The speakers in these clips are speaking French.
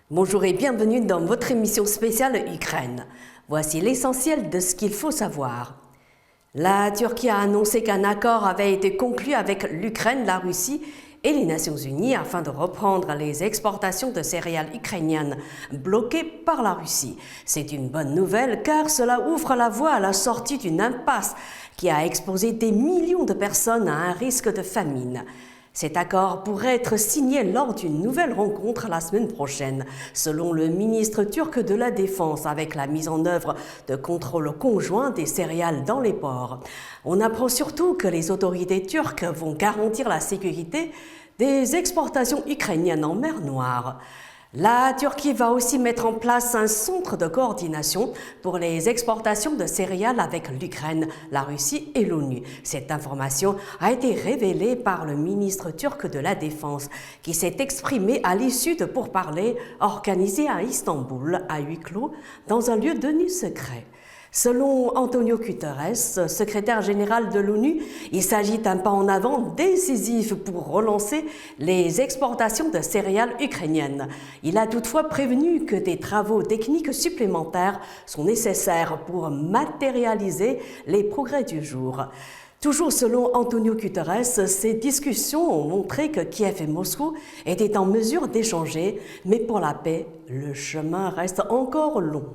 Bonjour et bienvenue dans votre émission spéciale Ukraine. Voici l'essentiel de ce qu'il faut savoir. La Turquie a annoncé qu'un accord avait été conclu avec l'Ukraine, la Russie et les Nations Unies afin de reprendre les exportations de céréales ukrainiennes bloquées par la Russie. C'est une bonne nouvelle car cela ouvre la voie à la sortie d'une impasse qui a exposé des millions de personnes à un risque de famine. Cet accord pourrait être signé lors d'une nouvelle rencontre la semaine prochaine, selon le ministre turc de la Défense, avec la mise en œuvre de contrôles conjoints des céréales dans les ports. On apprend surtout que les autorités turques vont garantir la sécurité des exportations ukrainiennes en mer Noire. La Turquie va aussi mettre en place un centre de coordination pour les exportations de céréales avec l'Ukraine, la Russie et l'ONU. Cette information a été révélée par le ministre turc de la Défense qui s'est exprimé à l'issue de pourparlers organisés à Istanbul à huis clos dans un lieu tenu secret. Selon Antonio Guterres, secrétaire général de l'ONU, il s'agit d'un pas en avant décisif pour relancer les exportations de céréales ukrainiennes. Il a toutefois prévenu que des travaux techniques supplémentaires sont nécessaires pour matérialiser les progrès du jour. Toujours selon Antonio Guterres, ces discussions ont montré que Kiev et Moscou étaient en mesure d'échanger, mais pour la paix, le chemin reste encore long.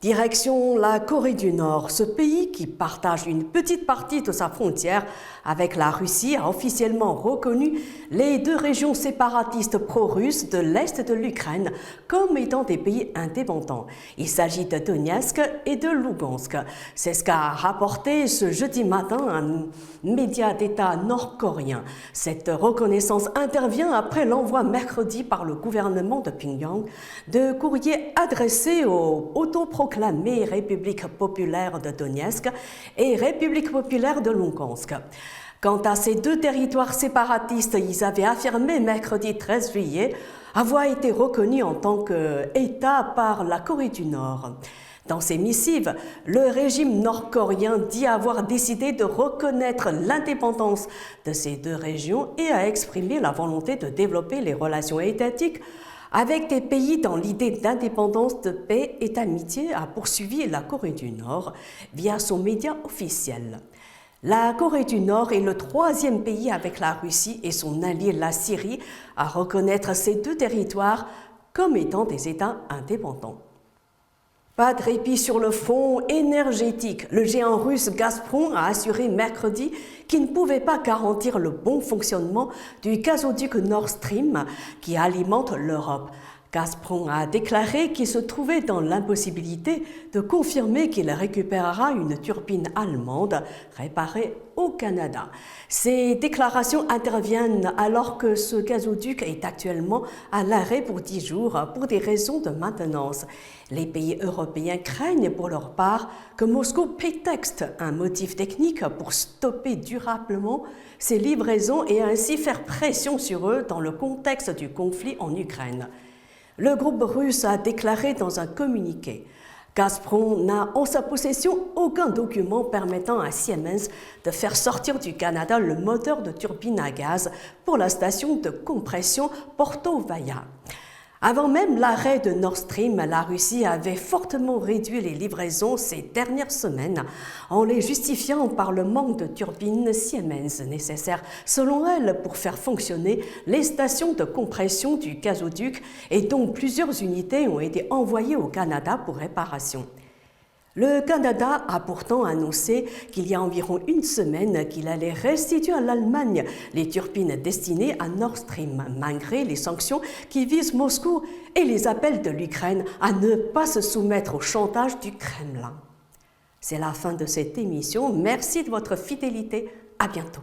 Direction la Corée du Nord, ce pays qui partage une petite partie de sa frontière avec la Russie a officiellement reconnu les deux régions séparatistes pro-russes de l'Est de l'Ukraine comme étant des pays indépendants. Il s'agit de Donetsk et de Lugansk. C'est ce qu'a rapporté ce jeudi matin un média d'État nord-coréen. Cette reconnaissance intervient après l'envoi mercredi par le gouvernement de Pyongyang de courriers adressés aux autoproclamés République populaire de Donetsk et République populaire de Lugansk. Quant à ces deux territoires séparatistes, ils avaient affirmé mercredi 13 juillet avoir été reconnus en tant qu'État par la Corée du Nord. Dans ses missives, le régime nord-coréen dit avoir décidé de reconnaître l'indépendance de ces deux régions et a exprimé la volonté de développer les relations étatiques avec des pays dans l'idée d'indépendance, de paix et d'amitié, a poursuivi la Corée du Nord via son média officiel. La Corée du Nord est le troisième pays avec la Russie et son allié la Syrie à reconnaître ces deux territoires comme étant des États indépendants. Pas de répit sur le front énergétique. Le géant russe Gazprom a assuré mercredi qu'il ne pouvait pas garantir le bon fonctionnement du gazoduc Nord Stream qui alimente l'Europe. Gazprom a déclaré qu'il se trouvait dans l'impossibilité de confirmer qu'il récupérera une turbine allemande réparée au Canada. Ces déclarations interviennent alors que ce gazoduc est actuellement à l'arrêt pour 10 jours pour des raisons de maintenance. Les pays européens craignent pour leur part que Moscou prétexte un motif technique pour stopper durablement ces livraisons et ainsi faire pression sur eux dans le contexte du conflit en Ukraine. Le groupe russe a déclaré dans un communiqué « Gazprom n'a en sa possession aucun document permettant à Siemens de faire sortir du Canada le moteur de turbine à gaz pour la station de compression Porto-Vaya ». Avant même l'arrêt de Nord Stream, la Russie avait fortement réduit les livraisons ces dernières semaines en les justifiant par le manque de turbines Siemens nécessaires, selon elle, pour faire fonctionner les stations de compression du gazoduc et dont plusieurs unités ont été envoyées au Canada pour réparation. Le Canada a pourtant annoncé qu'il y a environ une semaine qu'il allait restituer à l'Allemagne les turbines destinées à Nord Stream, malgré les sanctions qui visent Moscou et les appels de l'Ukraine à ne pas se soumettre au chantage du Kremlin. C'est la fin de cette émission. Merci de votre fidélité. À bientôt.